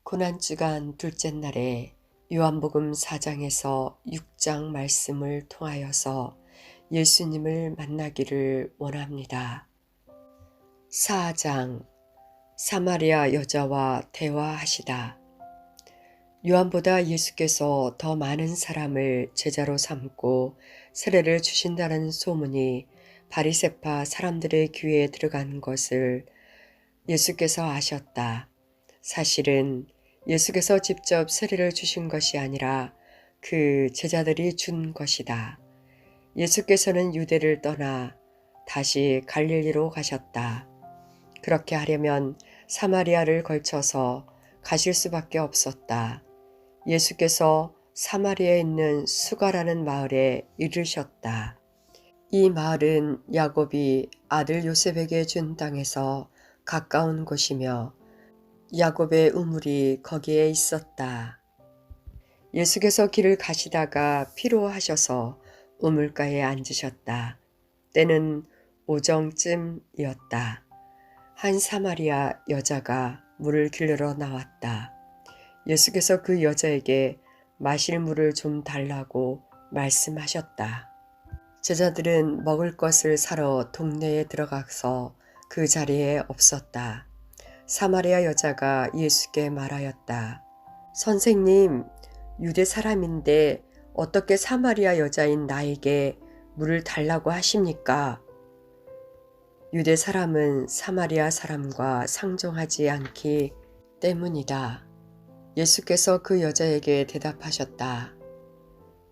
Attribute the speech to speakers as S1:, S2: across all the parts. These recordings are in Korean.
S1: 고난주간 둘째 날에 요한복음 4장에서 6장 말씀을 통하여서 예수님을 만나기를 원합니다. 4장 사마리아 여자와 대화하시다. 요한보다 예수께서 더 많은 사람을 제자로 삼고 세례를 주신다는 소문이 바리새파 사람들의 귀에 들어간 것을 예수께서 아셨다. 사실은 예수께서 직접 세례를 주신 것이 아니라 그 제자들이 준 것이다. 예수께서는 유대를 떠나 다시 갈릴리로 가셨다. 그렇게 하려면 사마리아를 걸쳐서 가실 수밖에 없었다. 예수께서 사마리아에 있는 수가라는 마을에 이르셨다. 이 마을은 야곱이 아들 요셉에게 준 땅에서 가까운 곳이며 야곱의 우물이 거기에 있었다. 예수께서 길을 가시다가 피로하셔서 우물가에 앉으셨다. 때는 오정쯤이었다. 한 사마리아 여자가 물을 길르러 나왔다. 예수께서 그 여자에게 마실 물을 좀 달라고 말씀하셨다. 제자들은 먹을 것을 사러 동네에 들어가서 그 자리에 없었다. 사마리아 여자가 예수께 말하였다. 선생님, 유대 사람인데 어떻게 사마리아 여자인 나에게 물을 달라고 하십니까? 유대 사람은 사마리아 사람과 상종하지 않기 때문이다. 예수께서 그 여자에게 대답하셨다.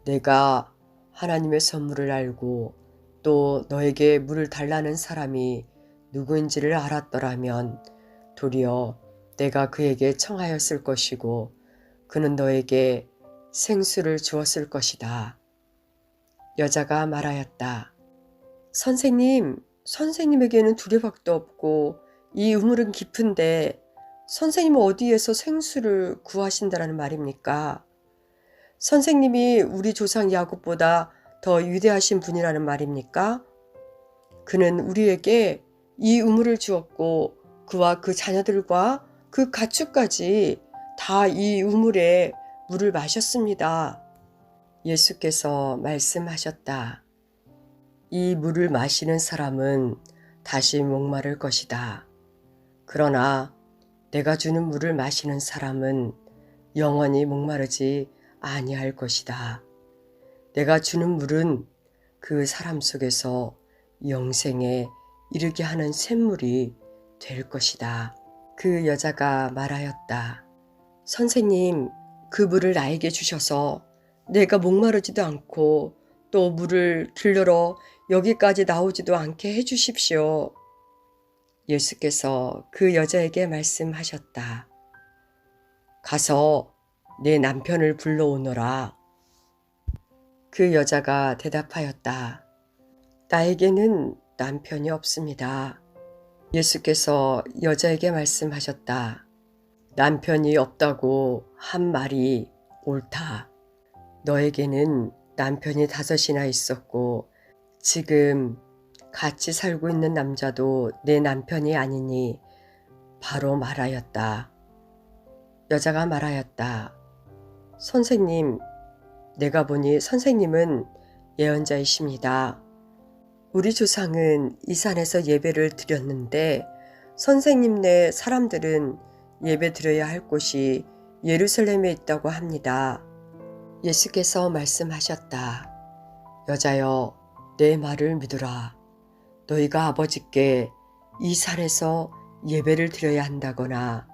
S1: 내가 하나님의 선물을 알고 또 너에게 물을 달라는 사람이 누구인지를 알았더라면 도리어 내가 그에게 청하였을 것이고 그는 너에게 생수를 주었을 것이다. 여자가 말하였다. 선생님, 선생님에게는 두레박도 없고 이 우물은 깊은데 선생님은 어디에서 생수를 구하신다라는 말입니까? 선생님이 우리 조상 야곱보다 더 위대하신 분이라는 말입니까? 그는 우리에게 이 우물을 주었고 그와 그 자녀들과 그 가축까지 다 이 우물에 물을 마셨습니다. 예수께서 말씀하셨다. 이 물을 마시는 사람은 다시 목마를 것이다. 그러나 내가 주는 물을 마시는 사람은 영원히 목마르지 아니할 것이다. 내가 주는 물은 그 사람 속에서 영생에 이르게 하는 샘물이 될 것이다. 그 여자가 말하였다. 선생님, 그 물을 나에게 주셔서 내가 목마르지도 않고 또 물을 길러러 여기까지 나오지도 않게 해주십시오. 예수께서 그 여자에게 말씀하셨다. 가서 내 남편을 불러오너라. 그 여자가 대답하였다. 나에게는 남편이 없습니다. 예수께서 여자에게 말씀하셨다. 남편이 없다고 한 말이 옳다. 너에게는 남편이 5이나 있었고 지금 같이 살고 있는 남자도 내 남편이 아니니 바로 말하였다. 여자가 말하였다. 선생님, 내가 보니 선생님은 예언자이십니다. 우리 조상은 이 산에서 예배를 드렸는데 선생님네 사람들은 예배 드려야 할 곳이 예루살렘에 있다고 합니다. 예수께서 말씀하셨다. 여자여, 내 말을 믿으라. 너희가 아버지께 이 산에서 예배를 드려야 한다거나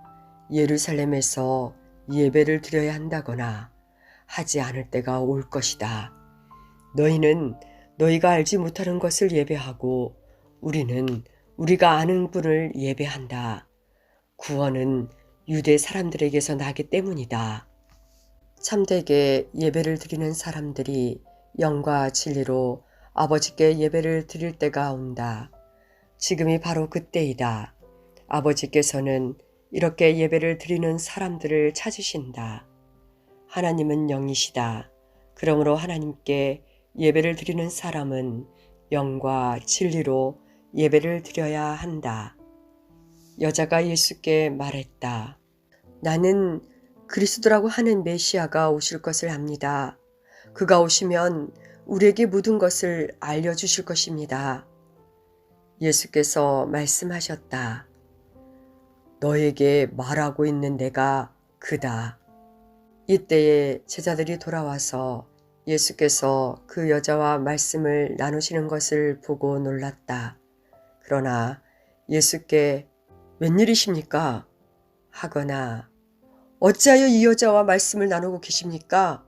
S1: 예루살렘에서 예배를 드려야 한다거나 하지 않을 때가 올 것이다. 너희는 너희가 알지 못하는 것을 예배하고 우리는 우리가 아는 분을 예배한다. 구원은 유대 사람들에게서 나기 때문이다. 참되게 예배를 드리는 사람들이 영과 진리로 아버지께 예배를 드릴 때가 온다. 지금이 바로 그때이다. 아버지께서는 이렇게 예배를 드리는 사람들을 찾으신다. 하나님은 영이시다. 그러므로 하나님께 예배를 드리는 사람은 영과 진리로 예배를 드려야 한다. 여자가 예수께 말했다. 나는 그리스도라고 하는 메시아가 오실 것을 압니다. 그가 오시면 우리에게 모든 것을 알려주실 것입니다. 예수께서 말씀하셨다. 너에게 말하고 있는 내가 그다. 이때에 제자들이 돌아와서 예수께서 그 여자와 말씀을 나누시는 것을 보고 놀랐다. 그러나 예수께 웬일이십니까? 하거나 어찌하여 이 여자와 말씀을 나누고 계십니까?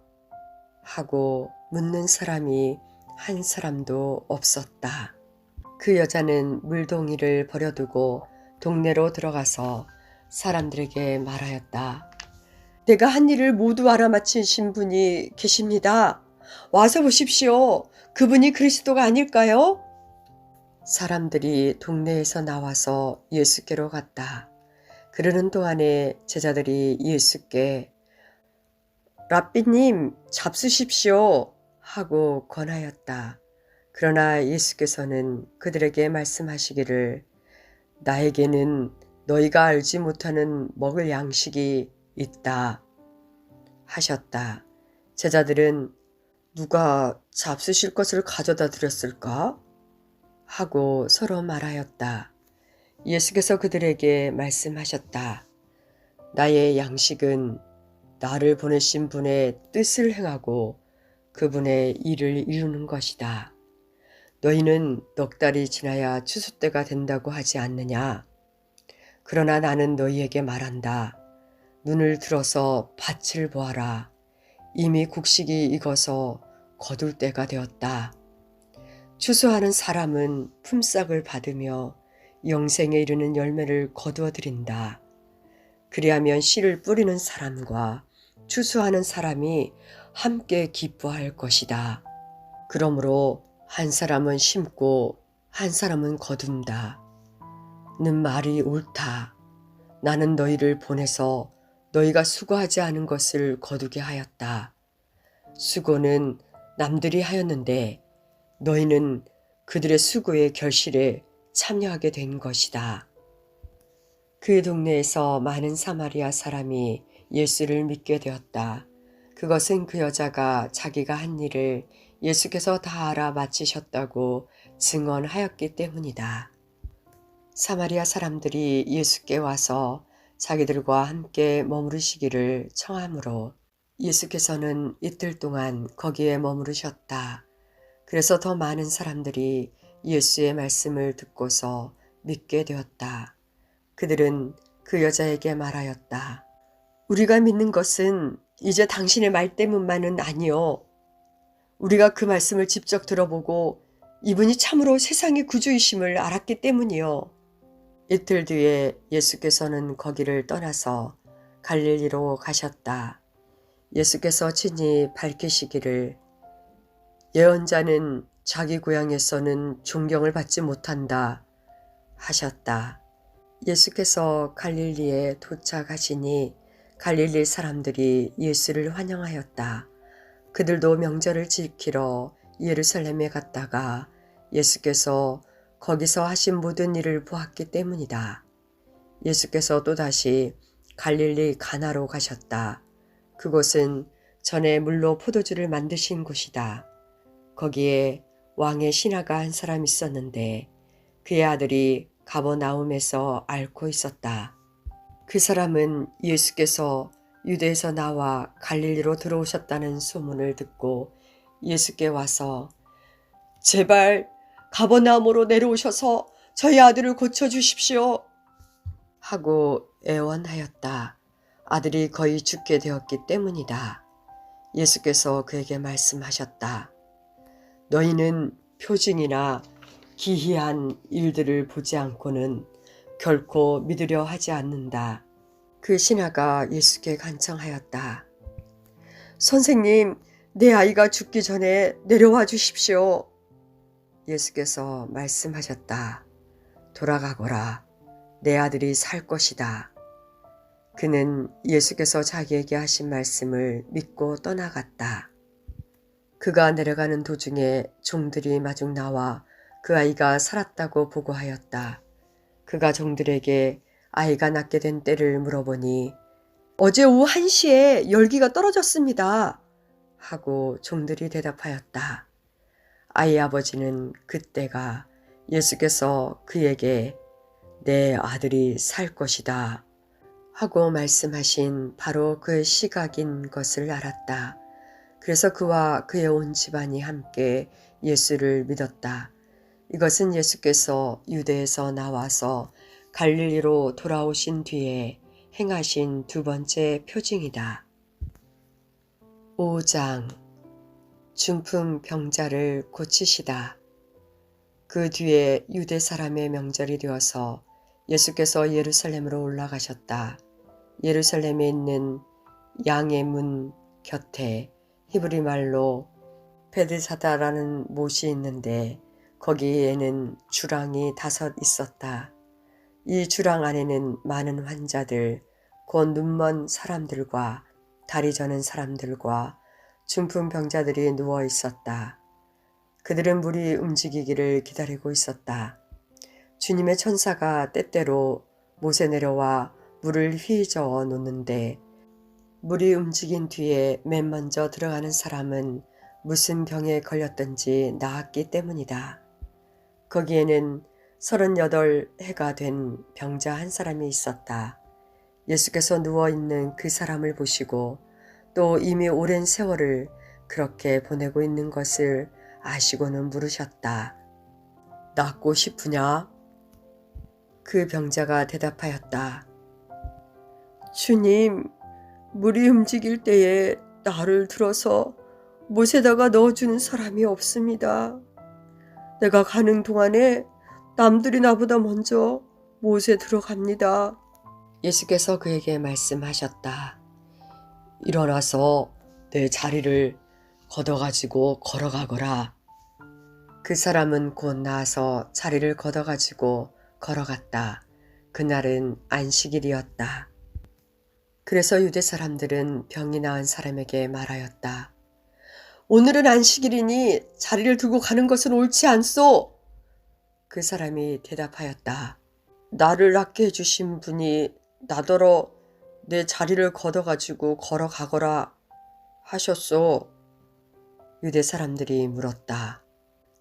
S1: 하고 묻는 사람이 한 사람도 없었다. 그 여자는 물동이를 버려두고 동네로 들어가서 사람들에게 말하였다. 내가 한 일을 모두 알아맞히신 분이 계십니다. 와서 보십시오. 그분이 그리스도가 아닐까요? 사람들이 동네에서 나와서 예수께로 갔다. 그러는 동안에 제자들이 예수께 랍비님 잡수십시오 하고 권하였다. 그러나 예수께서는 그들에게 말씀하시기를 나에게는 너희가 알지 못하는 먹을 양식이 있다 하셨다. 제자들은 누가 잡수실 것을 가져다 드렸을까? 하고 서로 말하였다. 예수께서 그들에게 말씀하셨다. 나의 양식은 나를 보내신 분의 뜻을 행하고 그분의 일을 이루는 것이다. 너희는 넉 달이 지나야 추수 때가 된다고 하지 않느냐? 그러나 나는 너희에게 말한다. 눈을 들어서 밭을 보아라. 이미 곡식이 익어서 거둘 때가 되었다. 추수하는 사람은 품삯을 받으며 영생에 이르는 열매를 거두어 드린다. 그리하면 씨를 뿌리는 사람과 추수하는 사람이 함께 기뻐할 것이다. 그러므로 한 사람은 심고 한 사람은 거둔다. 는 말이 옳다. 나는 너희를 보내서 너희가 수고하지 않은 것을 거두게 하였다. 수고는 남들이 하였는데 너희는 그들의 수고의 결실에 참여하게 된 것이다. 그 동네에서 많은 사마리아 사람이 예수를 믿게 되었다. 그것은 그 여자가 자기가 한 일을 예수께서 다 알아맞히셨다고 증언하였기 때문이다. 사마리아 사람들이 예수께 와서 자기들과 함께 머무르시기를 청하므로 예수께서는 이틀 동안 거기에 머무르셨다. 그래서 더 많은 사람들이 예수의 말씀을 듣고서 믿게 되었다. 그들은 그 여자에게 말하였다. 우리가 믿는 것은 이제 당신의 말 때문만은 아니요. 우리가 그 말씀을 직접 들어보고 이분이 참으로 세상의 구주이심을 알았기 때문이요. 이틀 뒤에 예수께서는 거기를 떠나서 갈릴리로 가셨다. 예수께서 친히 밝히시기를 예언자는 자기 고향에서는 존경을 받지 못한다 하셨다. 예수께서 갈릴리에 도착하시니 갈릴리 사람들이 예수를 환영하였다. 그들도 명절을 지키러 예루살렘에 갔다가 예수께서 거기서 하신 모든 일을 보았기 때문이다. 예수께서 또다시 갈릴리 가나로 가셨다. 그곳은 전에 물로 포도주를 만드신 곳이다. 거기에 왕의 신하가 한 사람 있었는데 그의 아들이 가버나움에서 앓고 있었다. 그 사람은 예수께서 유대에서 나와 갈릴리로 들어오셨다는 소문을 듣고 예수께 와서 제발 가버나움으로 내려오셔서 저희 아들을 고쳐주십시오 하고 애원하였다. 아들이 거의 죽게 되었기 때문이다. 예수께서 그에게 말씀하셨다. 너희는 표징이나 기이한 일들을 보지 않고는 결코 믿으려 하지 않는다. 그 신하가 예수께 간청하였다. 선생님, 내 아이가 죽기 전에 내려와 주십시오. 예수께서 말씀하셨다. 돌아가거라. 내 아들이 살 것이다. 그는 예수께서 자기에게 하신 말씀을 믿고 떠나갔다. 그가 내려가는 도중에 종들이 마중 나와 그 아이가 살았다고 보고하였다. 그가 종들에게 아이가 낳게 된 때를 물어보니 어제 오후 1시에 열기가 떨어졌습니다. 하고 종들이 대답하였다. 아이 아버지는 그때가 예수께서 그에게 내 아들이 살 것이다 하고 말씀하신 바로 그 시각인 것을 알았다. 그래서 그와 그의 온 집안이 함께 예수를 믿었다. 이것은 예수께서 유대에서 나와서 갈릴리로 돌아오신 뒤에 행하신 두 번째 표징이다. 5장 중풍 병자를 고치시다. 그 뒤에 유대 사람의 명절이 되어서 예수께서 예루살렘으로 올라가셨다. 예루살렘에 있는 양의 문 곁에 히브리 말로 베드사다라는 못이 있는데 거기에는 주랑이 5 있었다. 이 주랑 안에는 많은 환자들, 곧 눈먼 사람들과 다리 저는 사람들과 중풍 병자들이 누워 있었다. 그들은 물이 움직이기를 기다리고 있었다. 주님의 천사가 때때로 못에 내려와 물을 휘저어 놓는데 물이 움직인 뒤에 맨 먼저 들어가는 사람은 무슨 병에 걸렸든지 나았기 때문이다. 거기에는 38해가 된 병자 한 사람이 있었다. 예수께서 누워있는 그 사람을 보시고 또 이미 오랜 세월을 그렇게 보내고 있는 것을 아시고는 물으셨다. 낫고 싶으냐? 그 병자가 대답하였다. 주님, 물이 움직일 때에 나를 들어서 못에다가 넣어주는 사람이 없습니다. 내가 가는 동안에 남들이 나보다 먼저 못에 들어갑니다. 예수께서 그에게 말씀하셨다. 일어나서 내 자리를 걷어가지고 걸어가거라. 그 사람은 곧 나아서 자리를 걷어가지고 걸어갔다. 그날은 안식일이었다. 그래서 유대 사람들은 병이 나은 사람에게 말하였다. 오늘은 안식일이니 자리를 두고 가는 것은 옳지 않소. 그 사람이 대답하였다. 나를 낫게 해주신 분이 나더러 내 자리를 걷어가지고 걸어가거라 하셨소. 유대 사람들이 물었다.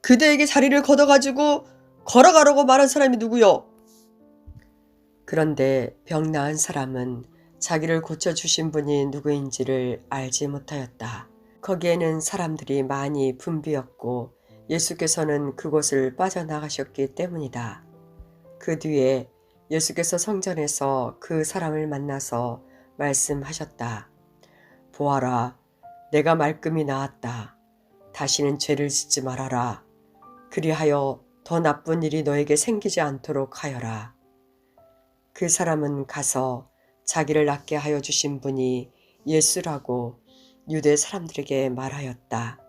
S1: 그대에게 자리를 걷어가지고 걸어가라고 말한 사람이 누구요? 그런데 병 나은 사람은 자기를 고쳐주신 분이 누구인지를 알지 못하였다. 거기에는 사람들이 많이 붐비었고 예수께서는 그곳을 빠져나가셨기 때문이다. 그 뒤에 예수께서 성전에서 그 사람을 만나서 말씀하셨다. 보아라, 내가 말끔히 나았다. 다시는 죄를 짓지 말아라. 그리하여 더 나쁜 일이 너에게 생기지 않도록 하여라. 그 사람은 가서 자기를 낫게 하여 주신 분이 예수라고 유대 사람들에게 말하였다.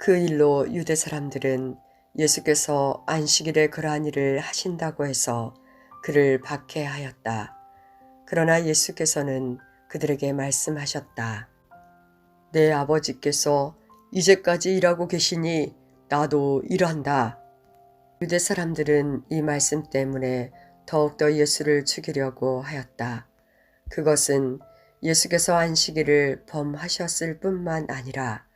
S1: 그 일로 유대 사람들은 예수께서 안식일에 그러한 일을 하신다고 해서 그를 박해하였다. 그러나 예수께서는 그들에게 말씀하셨다. 내 아버지께서 이제까지 일하고 계시니 나도 일한다. 유대 사람들은 이 말씀 때문에 더욱더 예수를 죽이려고 하였다. 그것은 예수께서 안식일을 범하셨을 뿐만 아니라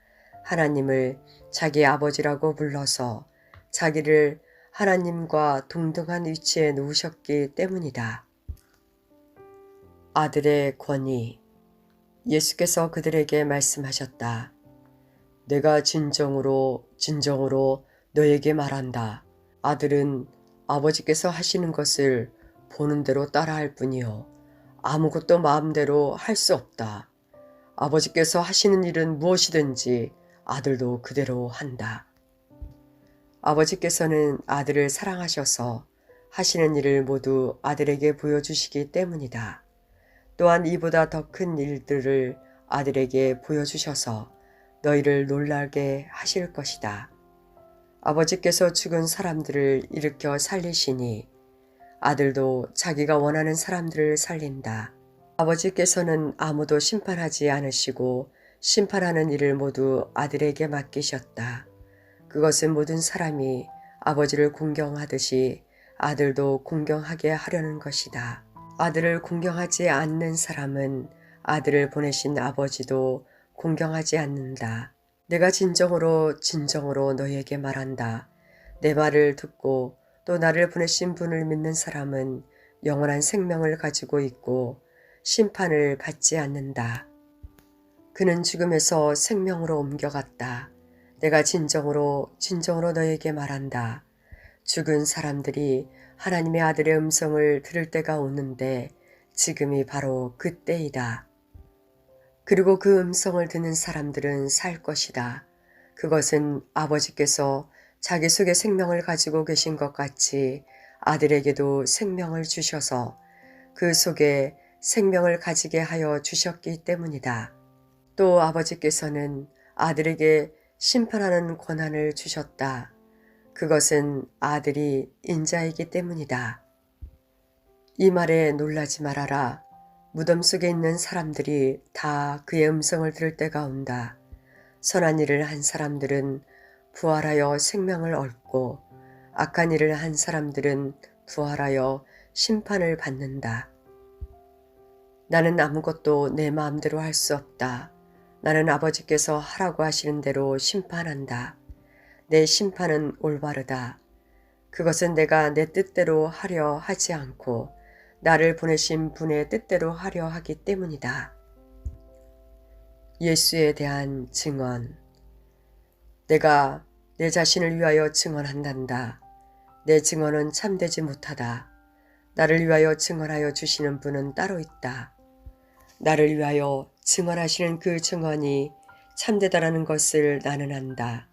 S1: 하나님을 자기 아버지라고 불러서 자기를 하나님과 동등한 위치에 놓으셨기 때문이다. 아들의 권위. 예수께서 그들에게 말씀하셨다. 내가 진정으로 너에게 말한다. 아들은 아버지께서 하시는 것을 보는 대로 따라할 뿐이요. 아무것도 마음대로 할 수 없다. 아버지께서 하시는 일은 무엇이든지 아들도 그대로 한다. 아버지께서는 아들을 사랑하셔서 하시는 일을 모두 아들에게 보여주시기 때문이다. 또한 이보다 더 큰 일들을 아들에게 보여주셔서 너희를 놀라게 하실 것이다. 아버지께서 죽은 사람들을 일으켜 살리시니 아들도 자기가 원하는 사람들을 살린다. 아버지께서는 아무도 심판하지 않으시고 심판하는 일을 모두 아들에게 맡기셨다. 그것은 모든 사람이 아버지를 공경하듯이 아들도 공경하게 하려는 것이다. 아들을 공경하지 않는 사람은 아들을 보내신 아버지도 공경하지 않는다. 내가 진정으로 진정으로 너희에게 말한다. 내 말을 듣고 또 나를 보내신 분을 믿는 사람은 영원한 생명을 가지고 있고 심판을 받지 않는다. 그는 죽음에서 생명으로 옮겨갔다. 내가 진정으로 진정으로 너희에게 말한다. 죽은 사람들이 하나님의 아들의 음성을 들을 때가 오는데 지금이 바로 그때이다. 그리고 그 음성을 듣는 사람들은 살 것이다. 그것은 아버지께서 자기 속에 생명을 가지고 계신 것 같이 아들에게도 생명을 주셔서 그 속에 생명을 가지게 하여 주셨기 때문이다. 또 아버지께서는 아들에게 심판하는 권한을 주셨다. 그것은 아들이 인자이기 때문이다. 이 말에 놀라지 말아라. 무덤 속에 있는 사람들이 다 그의 음성을 들을 때가 온다. 선한 일을 한 사람들은 부활하여 생명을 얻고 악한 일을 한 사람들은 부활하여 심판을 받는다. 나는 아무것도 내 마음대로 할 수 없다. 나는 아버지께서 하라고 하시는 대로 심판한다. 내 심판은 올바르다. 그것은 내가 내 뜻대로 하려 하지 않고 나를 보내신 분의 뜻대로 하려 하기 때문이다. 예수에 대한 증언. 내가 내 자신을 위하여 증언한단다. 내 증언은 참되지 못하다. 나를 위하여 증언하여 주시는 분은 따로 있다. 나를 위하여 증언하시는 그 증언이 참되다라는 것을 나는 안다.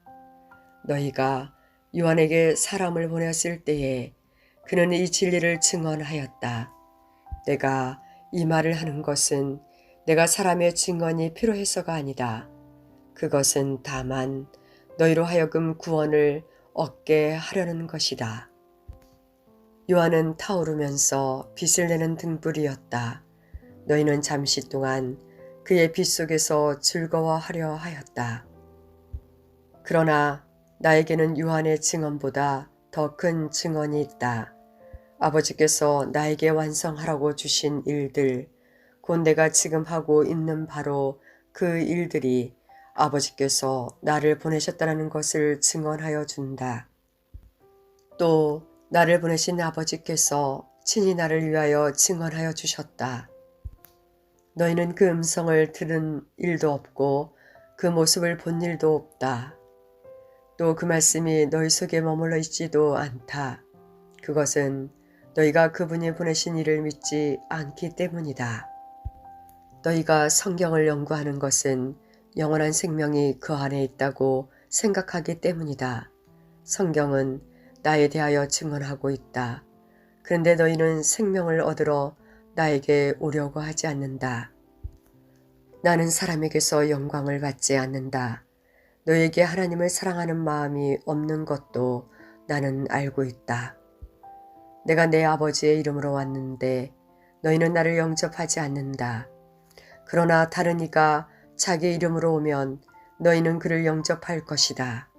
S1: 너희가 요한에게 사람을 보냈을 때에 그는 이 진리를 증언하였다. 내가 이 말을 하는 것은 내가 사람의 증언이 필요해서가 아니다. 그것은 다만 너희로 하여금 구원을 얻게 하려는 것이다. 요한은 타오르면서 빛을 내는 등불이었다. 너희는 잠시 동안 그의 빛 속에서 즐거워하려 하였다. 그러나 나에게는 요한의 증언보다 더 큰 증언이 있다. 아버지께서 나에게 완성하라고 주신 일들, 곧 내가 지금 하고 있는 바로 그 일들이 아버지께서 나를 보내셨다는 것을 증언하여 준다. 또 나를 보내신 아버지께서 친히 나를 위하여 증언하여 주셨다. 너희는 그 음성을 들은 일도 없고 그 모습을 본 일도 없다. 또 그 말씀이 너희 속에 머물러 있지도 않다. 그것은 너희가 그분이 보내신 이를 믿지 않기 때문이다. 너희가 성경을 연구하는 것은 영원한 생명이 그 안에 있다고 생각하기 때문이다. 성경은 나에 대하여 증언하고 있다. 그런데 너희는 생명을 얻으러 나에게 오려고 하지 않는다. 나는 사람에게서 영광을 받지 않는다. 너에게 하나님을 사랑하는 마음이 없는 것도 나는 알고 있다. 내가 내 아버지의 이름으로 왔는데 너희는 나를 영접하지 않는다. 그러나 다른 이가 자기 이름으로 오면 너희는 그를 영접할 것이다.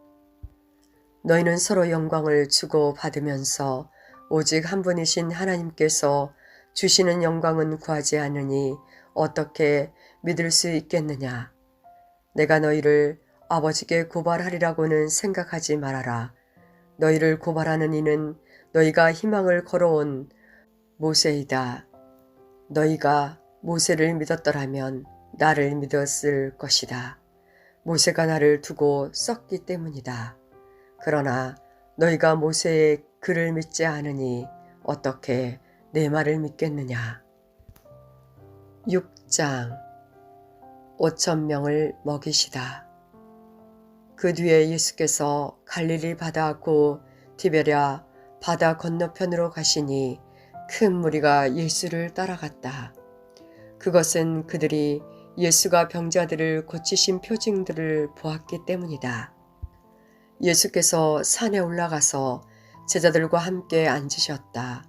S1: 너희는 서로 영광을 주고 받으면서 오직 한 분이신 하나님께서 주시는 영광은 구하지 않으니 어떻게 믿을 수 있겠느냐. 내가 너희를 아버지께 고발하리라고는 생각하지 말아라. 너희를 고발하는 이는 너희가 희망을 걸어온 모세이다. 너희가 모세를 믿었더라면 나를 믿었을 것이다. 모세가 나를 두고 썼기 때문이다. 그러나 너희가 모세의 글을 믿지 않으니 어떻게 내 말을 믿겠느냐. 6장 5,000명을 먹이시다. 그 뒤에 예수께서 갈릴리 바다 고 디베랴 바다 건너편으로 가시니 큰 무리가 예수를 따라갔다. 그것은 그들이 예수가 병자들을 고치신 표징들을 보았기 때문이다. 예수께서 산에 올라가서 제자들과 함께 앉으셨다.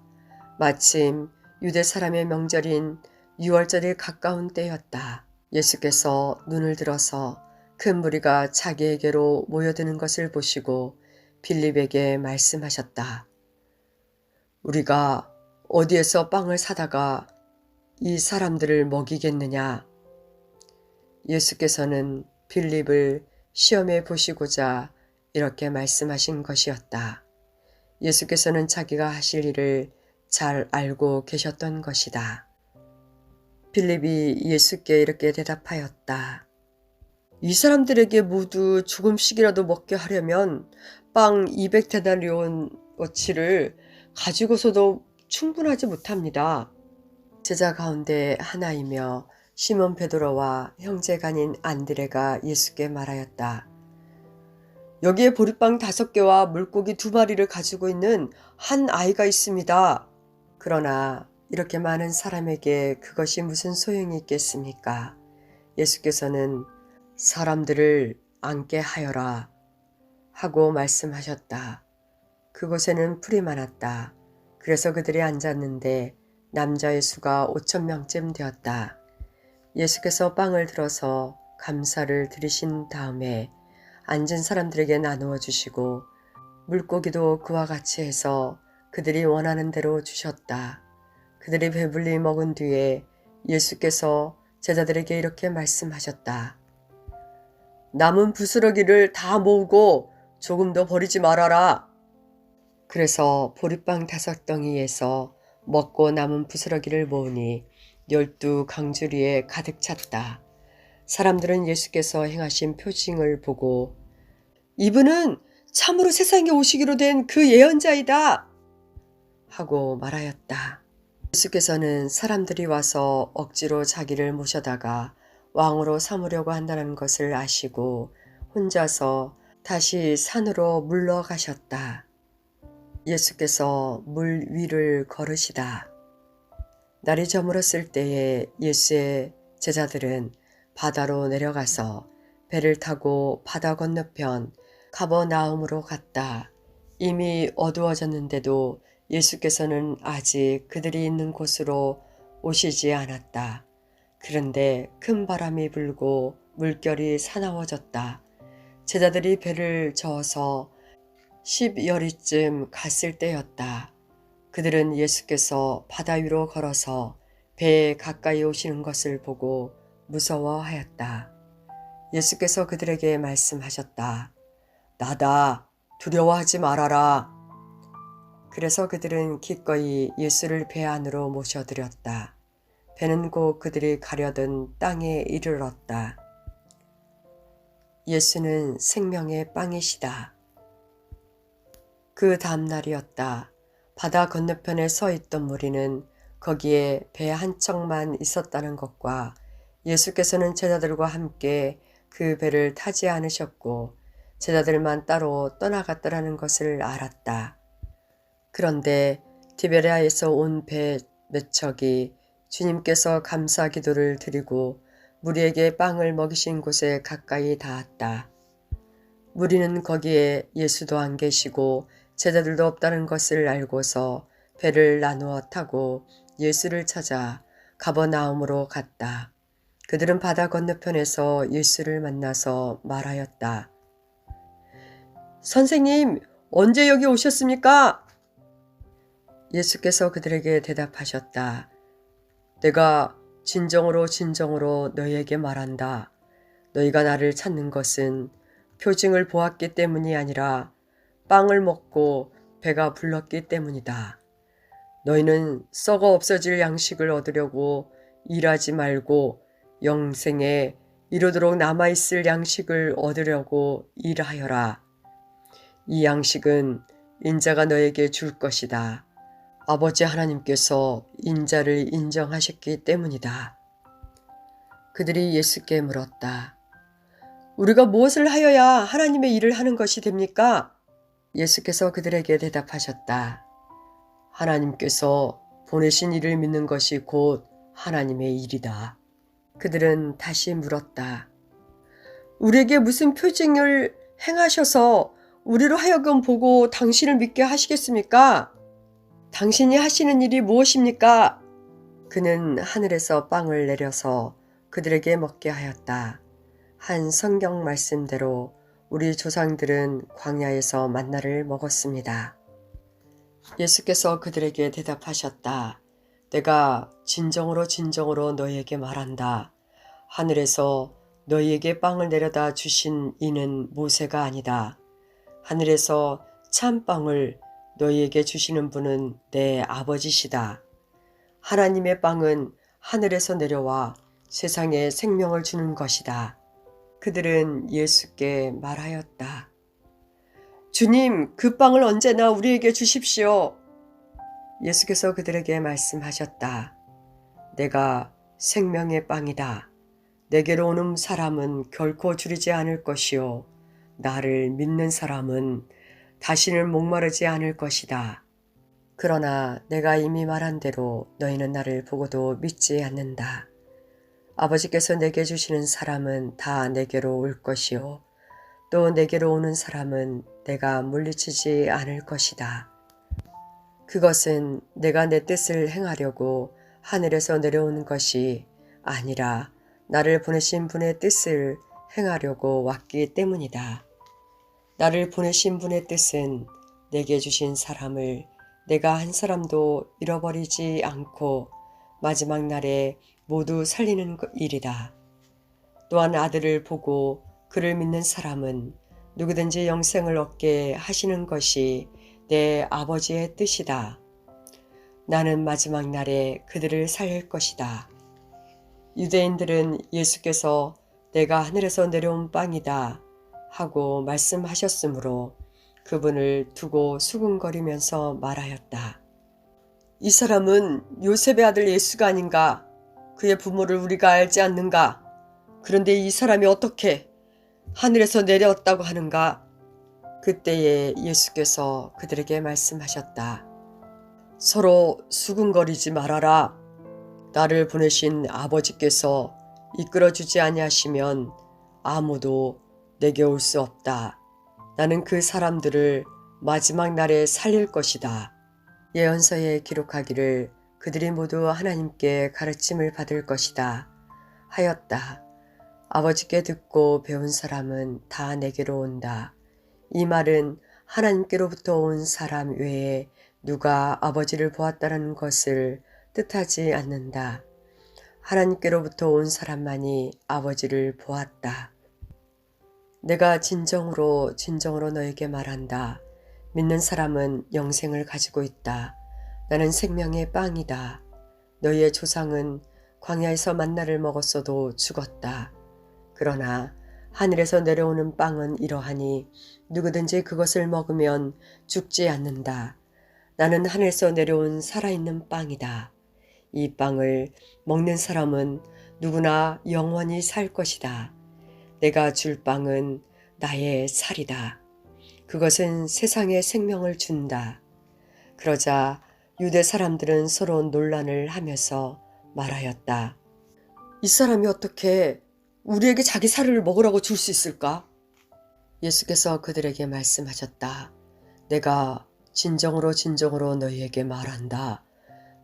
S1: 마침 유대 사람의 명절인 유월절이 가까운 때였다. 예수께서 눈을 들어서 큰 무리가 자기에게로 모여드는 것을 보시고 빌립에게 말씀하셨다. 우리가 어디에서 빵을 사다가 이 사람들을 먹이겠느냐? 예수께서는 빌립을 시험해 보시고자 이렇게 말씀하신 것이었다. 예수께서는 자기가 하실 일을 잘 알고 계셨던 것이다. 빌립이 예수께 이렇게 대답하였다. 이 사람들에게 모두 조금씩이라도 먹게 하려면 빵 200데나리온어치를 가지고서도 충분하지 못합니다. 제자 가운데 하나이며 시몬 베드로와 형제간인 안드레가 예수께 말하였다. 여기에 보리빵 5개와 물고기 2마리를 가지고 있는 한 아이가 있습니다. 그러나 이렇게 많은 사람에게 그것이 무슨 소용이 있겠습니까? 예수께서는 사람들을 앉게 하여라 하고 말씀하셨다. 그곳에는 풀이 많았다. 그래서 그들이 앉았는데 남자의 수가 5,000명쯤 되었다. 예수께서 빵을 들어서 감사를 드리신 다음에 앉은 사람들에게 나누어 주시고 물고기도 그와 같이 해서 그들이 원하는 대로 주셨다. 그들이 배불리 먹은 뒤에 예수께서 제자들에게 이렇게 말씀하셨다. 남은 부스러기를 다 모으고 조금 더 버리지 말아라. 그래서 보리빵 5덩이에서 먹고 남은 부스러기를 모으니 12강주리에 가득 찼다. 사람들은 예수께서 행하신 표징을 보고 이분은 참으로 세상에 오시기로 된 그 예언자이다 하고 말하였다. 예수께서는 사람들이 와서 억지로 자기를 모셔다가 왕으로 삼으려고 한다는 것을 아시고 혼자서 다시 산으로 물러가셨다. 예수께서 물 위를 걸으시다. 날이 저물었을 때에 예수의 제자들은 바다로 내려가서 배를 타고 바다 건너편 가버나움으로 갔다. 이미 어두워졌는데도 예수께서는 아직 그들이 있는 곳으로 오시지 않았다. 그런데 큰 바람이 불고 물결이 사나워졌다. 제자들이 배를 저어서 10여리쯤 갔을 때였다. 그들은 예수께서 바다 위로 걸어서 배에 가까이 오시는 것을 보고 무서워하였다. 예수께서 그들에게 말씀하셨다. 나다. 두려워하지 말아라. 그래서 그들은 기꺼이 예수를 배 안으로 모셔들였다. 배는 곧 그들이 가려던 땅에 이르렀다. 예수는 생명의 빵이시다. 그 다음 날이었다. 바다 건너편에 서 있던 무리는 거기에 배 한 척만 있었다는 것과 예수께서는 제자들과 함께 그 배를 타지 않으셨고 제자들만 따로 떠나갔다라는 것을 알았다. 그런데 디베랴에서 온 배 몇 척이 주님께서 감사 기도를 드리고 무리에게 빵을 먹이신 곳에 가까이 닿았다. 무리는 거기에 예수도 안 계시고 제자들도 없다는 것을 알고서 배를 나누어 타고 예수를 찾아 가버나움으로 갔다. 그들은 바다 건너편에서 예수를 만나서 말하였다. 선생님, 언제 여기 오셨습니까? 예수께서 그들에게 대답하셨다. 내가 진정으로 진정으로 너희에게 말한다. 너희가 나를 찾는 것은 표징을 보았기 때문이 아니라 빵을 먹고 배가 불렀기 때문이다. 너희는 썩어 없어질 양식을 얻으려고 일하지 말고 영생에 이르도록 남아있을 양식을 얻으려고 일하여라. 이 양식은 인자가 너에게 줄 것이다. 아버지 하나님께서 인자를 인정하셨기 때문이다. 그들이 예수께 물었다. 우리가 무엇을 하여야 하나님의 일을 하는 것이 됩니까? 예수께서 그들에게 대답하셨다. 하나님께서 보내신 이를 믿는 것이 곧 하나님의 일이다. 그들은 다시 물었다. 우리에게 무슨 표징을 행하셔서 우리로 하여금 보고 당신을 믿게 하시겠습니까? 당신이 하시는 일이 무엇입니까? 그는 하늘에서 빵을 내려서 그들에게 먹게 하였다. 한 성경 말씀대로 우리 조상들은 광야에서 만나를 먹었습니다. 예수께서 그들에게 대답하셨다. 내가 진정으로 진정으로 너희에게 말한다. 하늘에서 너희에게 빵을 내려다 주신 이는 모세가 아니다. 하늘에서 참 빵을 너희에게 주시는 분은 내 아버지시다. 하나님의 빵은 하늘에서 내려와 세상에 생명을 주는 것이다. 그들은 예수께 말하였다. 주님, 그 빵을 언제나 우리에게 주십시오. 예수께서 그들에게 말씀하셨다. 내가 생명의 빵이다. 내게로 오는 사람은 결코 줄이지 않을 것이요. 나를 믿는 사람은 다시는 목마르지 않을 것이다. 그러나 내가 이미 말한 대로 너희는 나를 보고도 믿지 않는다. 아버지께서 내게 주시는 사람은 다 내게로 올 것이요. 또 내게로 오는 사람은 내가 물리치지 않을 것이다. 그것은 내가 내 뜻을 행하려고 하늘에서 내려온 것이 아니라 나를 보내신 분의 뜻을 행하려고 왔기 때문이다. 나를 보내신 분의 뜻은 내게 주신 사람을 내가 한 사람도 잃어버리지 않고 마지막 날에 모두 살리는 일이다. 또한 아들을 보고 그를 믿는 사람은 누구든지 영생을 얻게 하시는 것이 내 아버지의 뜻이다. 나는 마지막 날에 그들을 살릴 것이다. 유대인들은 예수께서 내가 하늘에서 내려온 빵이다 하고 말씀하셨으므로 그분을 두고 수군거리면서 말하였다. 이 사람은 요셉의 아들 예수가 아닌가? 그의 부모를 우리가 알지 않는가? 그런데 이 사람이 어떻게 하늘에서 내려왔다고 하는가? 그때에 예수께서 그들에게 말씀하셨다. 서로 수군거리지 말아라. 나를 보내신 아버지께서 이끌어주지 아니하시면 아무도 내게 올 수 없다. 나는 그 사람들을 마지막 날에 살릴 것이다. 예언서에 기록하기를 그들이 모두 하나님께 가르침을 받을 것이다 하였다. 아버지께 듣고 배운 사람은 다 내게로 온다. 이 말은 하나님께로부터 온 사람 외에 누가 아버지를 보았다는 것을 뜻하지 않는다. 하나님께로부터 온 사람만이 아버지를 보았다. 내가 진정으로 진정으로 너에게 말한다. 믿는 사람은 영생을 가지고 있다. 나는 생명의 빵이다. 너희의 조상은 광야에서 만나를 먹었어도 죽었다. 그러나 하늘에서 내려오는 빵은 이러하니 누구든지 그것을 먹으면 죽지 않는다. 나는 하늘에서 내려온 살아있는 빵이다. 이 빵을 먹는 사람은 누구나 영원히 살 것이다. 내가 줄 빵은 나의 살이다. 그것은 세상에 생명을 준다. 그러자 유대 사람들은 서로 논란을 하면서 말하였다. 이 사람이 어떻게 우리에게 자기 살을 먹으라고 줄 수 있을까? 예수께서 그들에게 말씀하셨다. 내가 진정으로 진정으로 너희에게 말한다.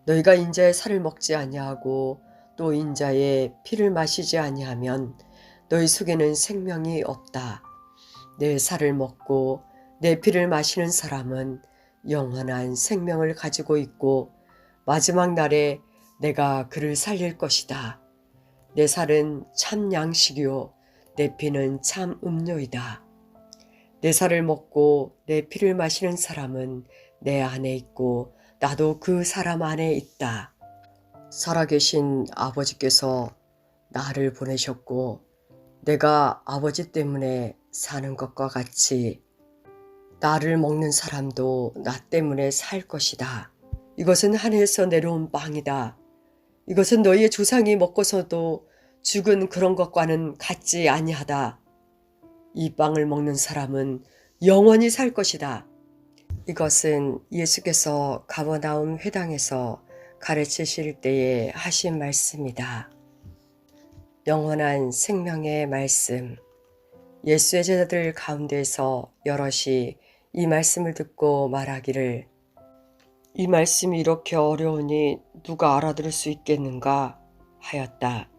S1: 너희가 인자의 살을 먹지 아니하고 또 인자의 피를 마시지 아니하면 너희 속에는 생명이 없다. 내 살을 먹고 내 피를 마시는 사람은 영원한 생명을 가지고 있고 마지막 날에 내가 그를 살릴 것이다. 내 살은 참 양식이요 내 피는 참 음료이다. 내 살을 먹고 내 피를 마시는 사람은 내 안에 있고 나도 그 사람 안에 있다. 살아계신 아버지께서 나를 보내셨고 내가 아버지 때문에 사는 것과 같이 나를 먹는 사람도 나 때문에 살 것이다. 이것은 하늘에서 내려온 빵이다. 이것은 너희의 조상이 먹고서도 죽은 그런 것과는 같지 아니하다. 이 빵을 먹는 사람은 영원히 살 것이다. 이것은 예수께서 가버나움 회당에서 가르치실 때에 하신 말씀이다. 영원한 생명의 말씀. 예수의 제자들 가운데서 여럿이 이 말씀을 듣고 말하기를 이 말씀이 이렇게 어려우니 누가 알아들을 수 있겠는가 하였다.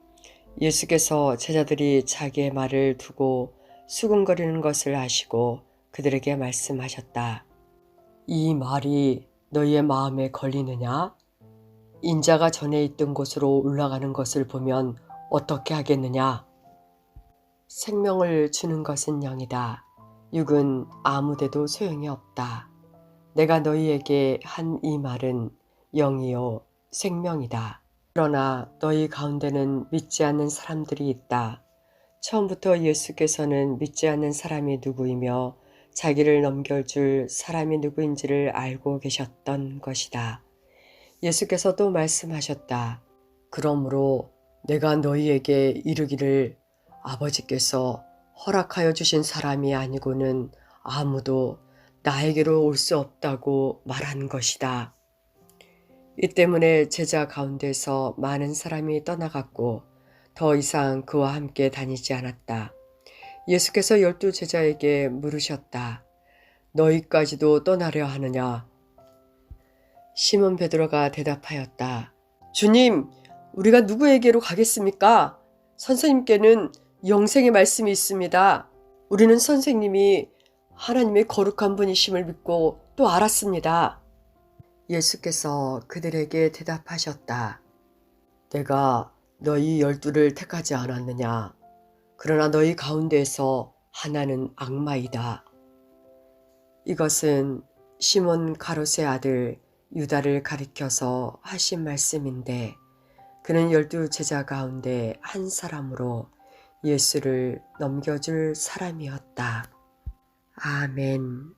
S1: 예수께서 제자들이 자기의 말을 두고 수군거리는 것을 아시고 그들에게 말씀하셨다. 이 말이 너희의 마음에 걸리느냐? 인자가 전에 있던 곳으로 올라가는 것을 보면 어떻게 하겠느냐? 생명을 주는 것은 영이다. 육은 아무데도 소용이 없다. 내가 너희에게 한 이 말은 영이요 생명이다. 그러나 너희 가운데는 믿지 않는 사람들이 있다. 처음부터 예수께서는 믿지 않는 사람이 누구이며 자기를 넘겨줄 사람이 누구인지를 알고 계셨던 것이다. 예수께서 또 말씀하셨다. 그러므로 내가 너희에게 이르기를 아버지께서 허락하여 주신 사람이 아니고는 아무도 나에게로 올 수 없다고 말한 것이다. 이 때문에 제자 가운데서 많은 사람이 떠나갔고 더 이상 그와 함께 다니지 않았다. 예수께서 12 제자에게 물으셨다. 너희까지도 떠나려 하느냐? 시몬 베드로가 대답하였다. 주님, 우리가 누구에게로 가겠습니까? 선생님께는 영생의 말씀이 있습니다. 우리는 선생님이 하나님의 거룩한 분이심을 믿고 또 알았습니다. 예수께서 그들에게 대답하셨다. 내가 너희 12를 택하지 않았느냐? 그러나 너희 가운데에서 하나는 악마이다. 이것은 시몬 가롯의 아들 유다를 가리켜서 하신 말씀인데 그는 12 제자 가운데 한 사람으로 예수를 넘겨줄 사람이었다. 아멘.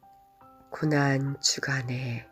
S1: 고난 주간에